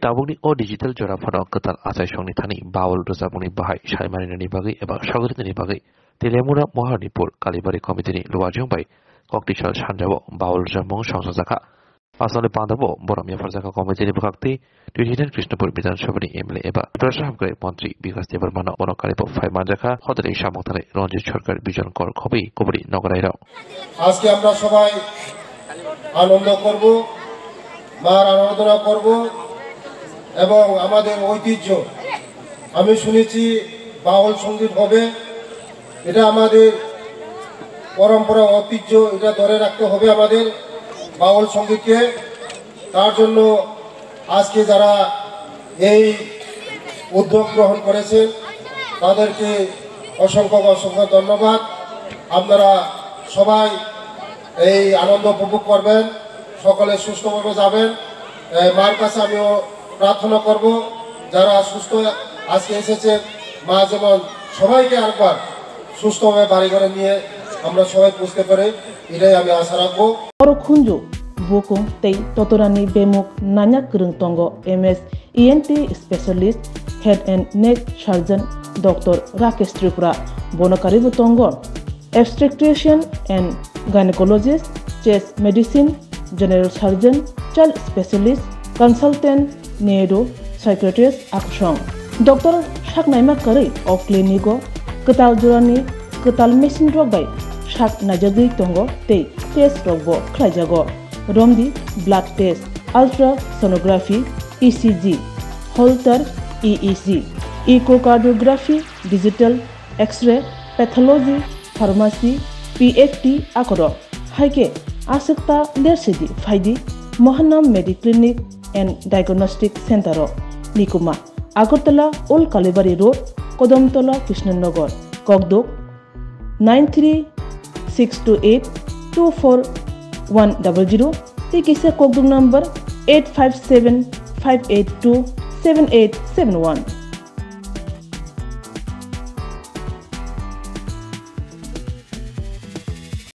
Tabuni o digital jora phano katal asai songni thani bawol rosabuni bahai saimani ni bagai eba sagotini ni bagai Telemura Mohanipur Kalibari Committee ni luwajong bai koktishal sanjabo bawol jamong songsajaka asale pandabo boramia farjaka committee ni bhakti Division Krishnapur Bidan Sabani MLA eba Prashamgre Mantri Bikas Debarmana Bonokalipo Faimanjaka Hodri Shamoktare Ranjit Sarkar Bijan Kor Khobi Kobri Nogarairao আজকে আমরা সবাই আনন্দ করব মার আরাধনা করব এবং আমাদের ঐতিহ্য আমি শুনেছি বাউল সঙ্গীত হবে এটা আমাদের পরম্পরা ঐতিহ্য এটা ধরে রাখতে হবে আমাদের বাউল সঙ্গীতকে তার জন্য আজকে যারা এই উদ্যোগ গ্রহণ করেছেন তাদেরকে অসংখ্য অসংখ্য ধন্যবাদ আপনারা সবাই এই আনন্দ উপভোগ করবেন সকলে সুস্থভাবে যাবেন মার কাছে আমিও প্রার্থনা করব যারা সুস্থ আজকে এসেছেন মা যেমন সবাইকে আরেকবার সুস্থভাবে বাড়ি ঘরে নিয়ে আমরা সবাই বুঝতে পারি এটাই আমি আশা রাখবো Orokhunjo Bukum Tei Totorani Bemuk Nanya Kurung Tongo MS ENT Specialist Head and Neck Surgeon Dr. Rakesh Tripura Bonokaribu Tongo Obstetrician and Gynecologist Chest Medicine General Surgeon Child Specialist Consultant Neuro Psychiatrist Akshong Dr. Shaknaima Kari of Clinico Ketal Jurani Ketal Machine Rogbai Shak Najagi Tongo Tei Test Rogbo Klajago Romdi Blood Test Ultrasonography ECG Holter EEG Echocardiography Digital X-ray Pathology Pharmacy PFT Akoro Haike Asekta Lersidi Faidi Mohanam Mediclinic and Diagnostic Center Nikuma Agartala Old Kalibari Road Kodamtola Krishnanagar Kogdok 93-628-24100 Tikisa Kogdok number 857-582-7871